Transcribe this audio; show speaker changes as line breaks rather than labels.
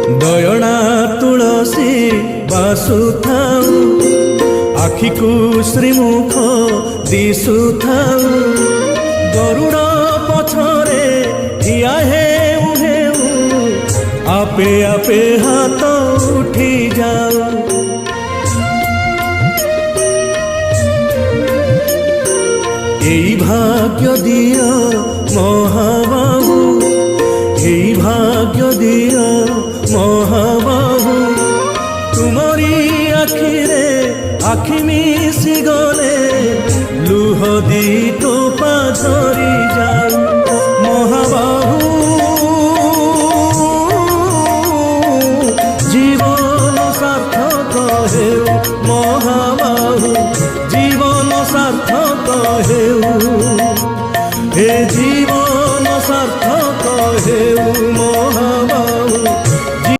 दयणा तुलसी बासुथाऊ आखिकु श्रीमुख दिशुथाऊ गरुड़ पछरे ठिया हेउ हेउ आपे आपे हाथ उठी जाऊ। এই ভাগ্য দিও মহাবাহু, এই ভাগ্য দিও মহাবাহু তুমরি আখিরে আখি মিশি গলে লুহ দি টোপা ধরি